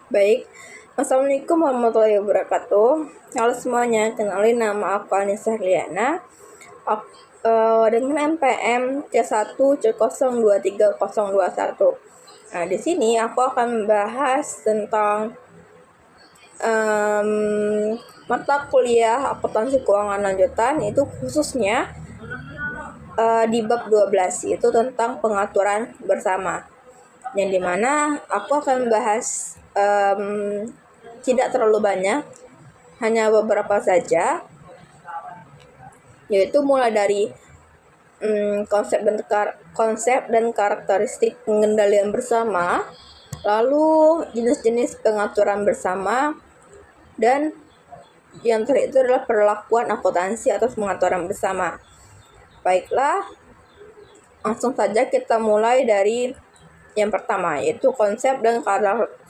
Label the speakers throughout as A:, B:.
A: Baik, Assalamualaikum warahmatullahi wabarakatuh. Halo semuanya, kenalin nama aku Anissa Riana. Dengan NPM C1C023021. Nah, di sini aku akan membahas tentang mata kuliah akuntansi keuangan lanjutan, itu khususnya di bab 12, itu tentang pengaturan bersama. Yang dimana aku akan membahas tidak terlalu banyak, hanya beberapa saja, yaitu mulai dari konsep dan karakteristik pengendalian bersama, lalu jenis-jenis pengaturan bersama, dan yang terakhir itu adalah perlakuan akuntansi atas pengaturan bersama. Baiklah, langsung saja kita mulai dari yang pertama, yaitu konsep dan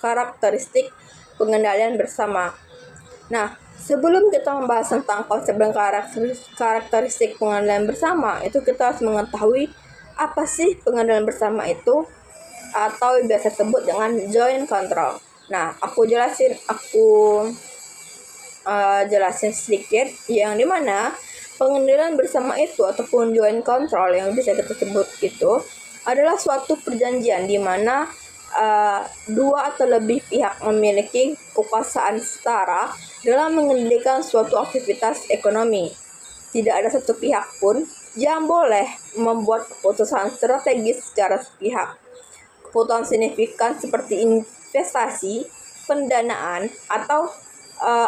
A: karakteristik pengendalian bersama. Nah, sebelum kita membahas tentang konsep dan karakteristik pengendalian bersama, itu kita harus mengetahui apa sih pengendalian bersama itu, atau biasa disebut dengan joint control. Nah, aku jelasin sedikit, yang dimana pengendalian bersama itu ataupun joint control yang bisa kita sebut itu adalah suatu perjanjian di mana dua atau lebih pihak memiliki kekuasaan setara dalam mengendalikan suatu aktivitas ekonomi. Tidak ada satu pihak pun yang boleh membuat keputusan strategis secara sepihak. Keputusan signifikan seperti investasi, pendanaan, atau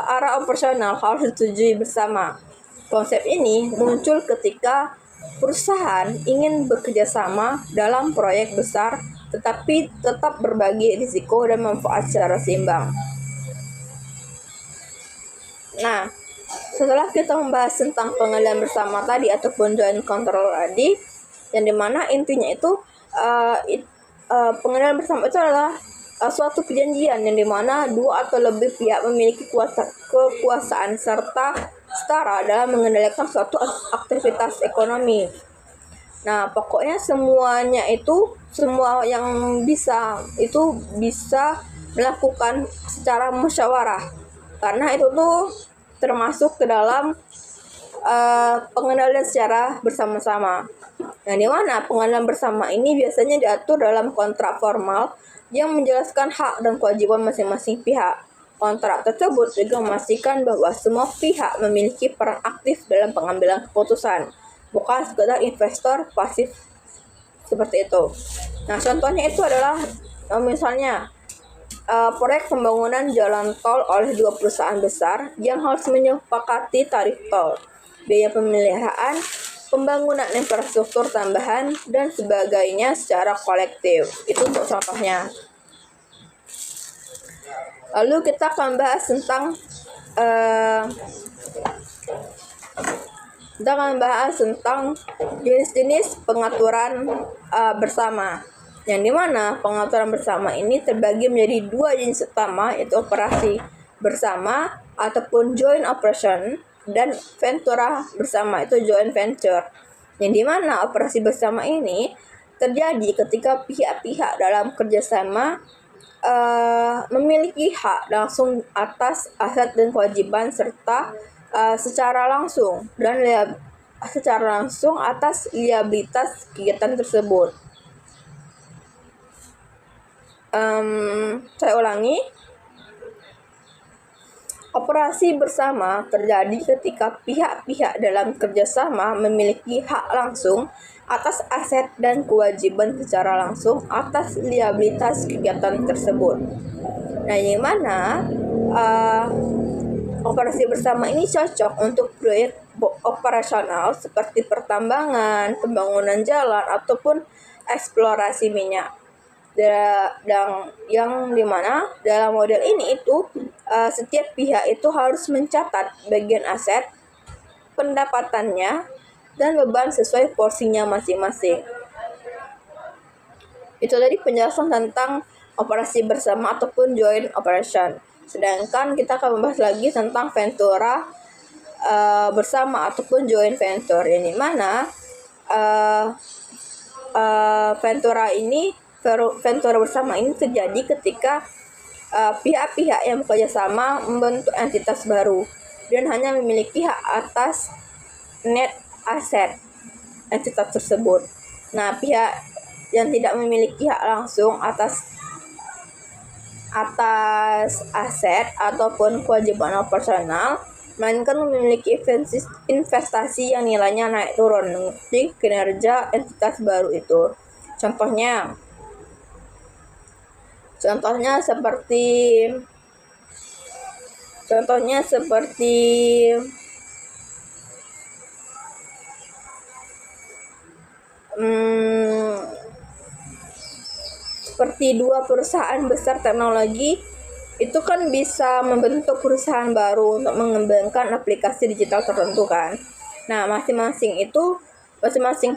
A: arah operasional harus disetujui bersama. Konsep ini muncul ketika perusahaan ingin bekerja sama dalam proyek besar, tetapi tetap berbagi risiko dan manfaat secara seimbang. Nah, setelah kita membahas tentang pengendalian bersama tadi ataupun joint control tadi, yang dimana intinya itu pengendalian bersama itu adalah suatu perjanjian yang dimana dua atau lebih pihak memiliki kekuasaan serta setara dalam mengendalikan suatu aktivitas ekonomi. Nah, pokoknya semua yang bisa melakukan secara musyawarah, karena itu tuh termasuk ke dalam pengendalian secara bersama-sama. Yang dimana pengendalian bersama ini biasanya diatur dalam kontrak formal yang menjelaskan hak dan kewajiban masing-masing pihak. Kontrak tersebut juga memastikan bahwa semua pihak memiliki peran aktif dalam pengambilan keputusan, bukan sekedar investor pasif seperti itu. Nah, contohnya itu adalah misalnya proyek pembangunan jalan tol oleh dua perusahaan besar yang harus menyepakati tarif tol, biaya pemeliharaan, pembangunan infrastruktur tambahan, dan sebagainya secara kolektif. Itu untuk contohnya. Lalu kita akan bahas tentang jenis-jenis pengaturan bersama, yang dimana pengaturan bersama ini terbagi menjadi dua jenis utama, yaitu operasi bersama ataupun joint operation, dan ventura bersama, itu joint venture. Yang dimana operasi bersama ini terjadi ketika pihak-pihak dalam kerjasama memiliki hak langsung atas aset dan kewajiban, serta secara langsung atas liabilitas kegiatan tersebut. Saya ulangi. Operasi bersama terjadi ketika pihak-pihak dalam kerjasama memiliki hak langsung atas aset dan kewajiban secara langsung atas liabilitas kegiatan tersebut. Nah, yang mana operasi bersama ini cocok untuk proyek operasional seperti pertambangan, pembangunan jalan, ataupun eksplorasi minyak. Yang dimana dalam model ini itu setiap pihak itu harus mencatat bagian aset, pendapatannya, dan beban sesuai porsinya masing-masing. Itu tadi penjelasan tentang operasi bersama ataupun joint operation. Sedangkan kita akan membahas lagi tentang ventura bersama ataupun joint venture, yang dimana ventura bersama ini terjadi ketika pihak-pihak yang bekerja sama membentuk entitas baru dan hanya memiliki hak atas net aset entitas tersebut. Nah, pihak yang tidak memiliki hak langsung atas aset ataupun kewajiban operasional, melainkan memiliki investasi yang nilainya naik turun mengikuti kinerja entitas baru itu. Contohnya seperti dua perusahaan besar teknologi itu kan bisa membentuk perusahaan baru untuk mengembangkan aplikasi digital tertentu kan. Nah, masing-masing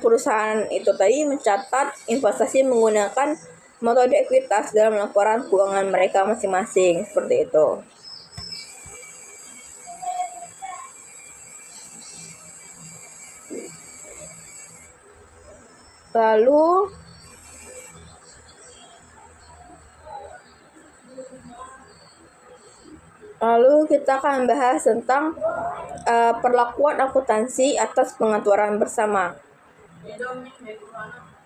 A: perusahaan itu tadi mencatat investasi menggunakan metode ekuitas dalam laporan keuangan mereka masing-masing, seperti itu. Lalu kita akan bahas tentang perlakuan akuntansi atas pengaturan bersama,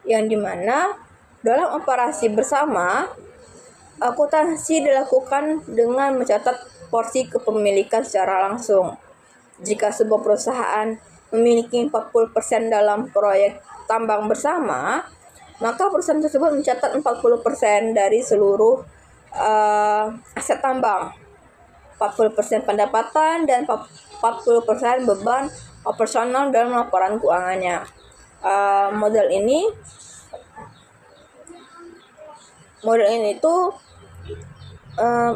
A: yang dimana dalam operasi bersama, akuntansi dilakukan dengan mencatat porsi kepemilikan secara langsung. Jika sebuah perusahaan memiliki 40% dalam proyek tambang bersama, maka perusahaan tersebut mencatat 40% dari seluruh aset tambang, 40% pendapatan, dan 40% beban operasional dalam laporan keuangannya. Model ini tuh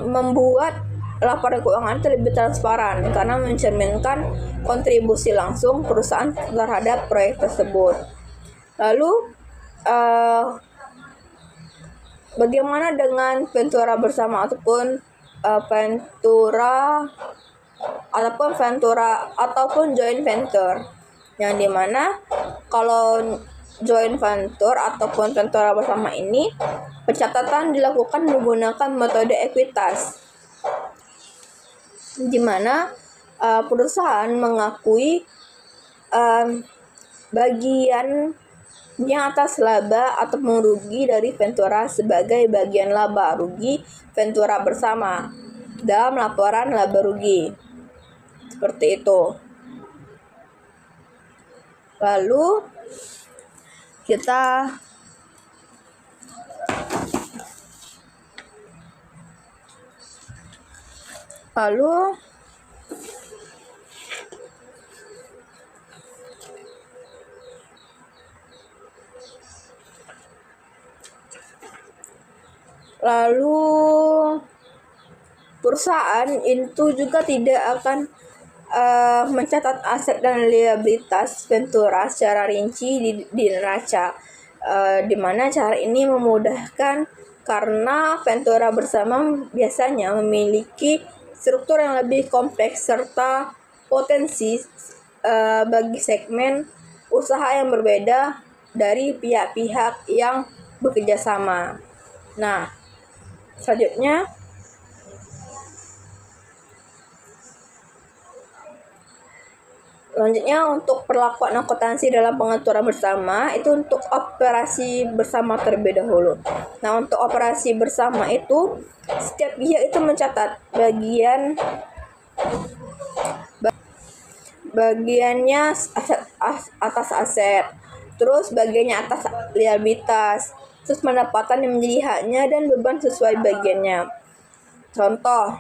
A: membuat laporan keuangan itu lebih transparan karena mencerminkan kontribusi langsung perusahaan terhadap proyek tersebut. Lalu bagaimana dengan ventura bersama ataupun joint venture, yang dimana kalau joint venture ataupun ventura bersama ini pencatatan dilakukan menggunakan metode ekuitas, di mana perusahaan mengakui bagian yang atas laba atau rugi dari ventura sebagai bagian laba rugi ventura bersama dalam laporan laba rugi, seperti itu. Lalu perusahaan itu juga tidak akan mencatat aset dan liabilitas ventura secara rinci di neraca, di mana cara ini memudahkan karena ventura bersama biasanya memiliki struktur yang lebih kompleks serta potensi bagi segmen usaha yang berbeda dari pihak-pihak yang bekerja sama. Nah, selanjutnya untuk perlakuan akuntansi dalam pengaturan bersama itu untuk operasi bersama terlebih dahulu. Nah, untuk operasi bersama itu setiap pihak itu mencatat bagiannya atas aset, terus bagiannya atas liabilitas, terus pendapatan yang menjadi haknya dan beban sesuai bagiannya. Contoh,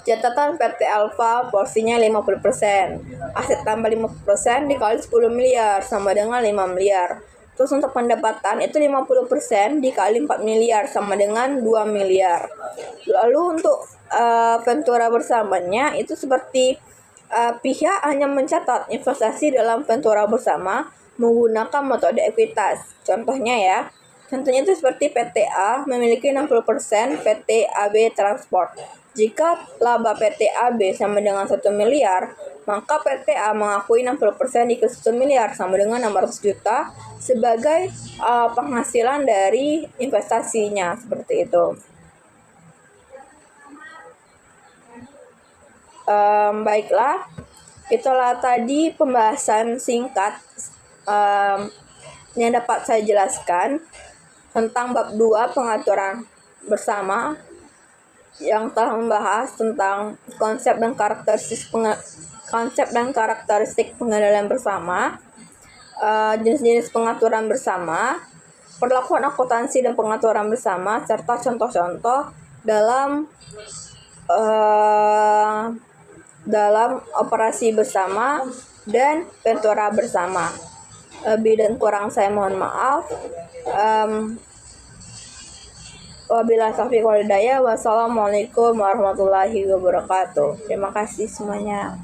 A: catatan PT Alfa porsinya 50%, aset tambah 50% dikali 10 miliar sama dengan 5 miliar. Terus untuk pendapatan itu 50% dikali 4 miliar sama dengan 2 miliar. Lalu untuk ventura bersamanya itu seperti pihak hanya mencatat investasi dalam ventura bersama menggunakan metode ekuitas. Contohnya itu seperti PT A memiliki 60%, PT AB Transport Jika laba PT AB sama dengan 1 miliar, maka PT A mengakui 60% dikali 1 miliar sama dengan 600 juta sebagai penghasilan dari investasinya, seperti itu. Baiklah, itulah tadi pembahasan singkat yang dapat saya jelaskan tentang bab 2 pengaturan bersama yang telah membahas tentang konsep dan karakteristik pengendalian bersama, jenis-jenis pengaturan bersama, perlakuan akuntansi dan pengaturan bersama, serta contoh-contoh dalam operasi bersama dan ventura bersama. Lebih dan kurang saya mohon maaf. Wabillahi taufiq wal hidayah. Wassalamualaikum warahmatullahi wabarakatuh. Terima kasih semuanya.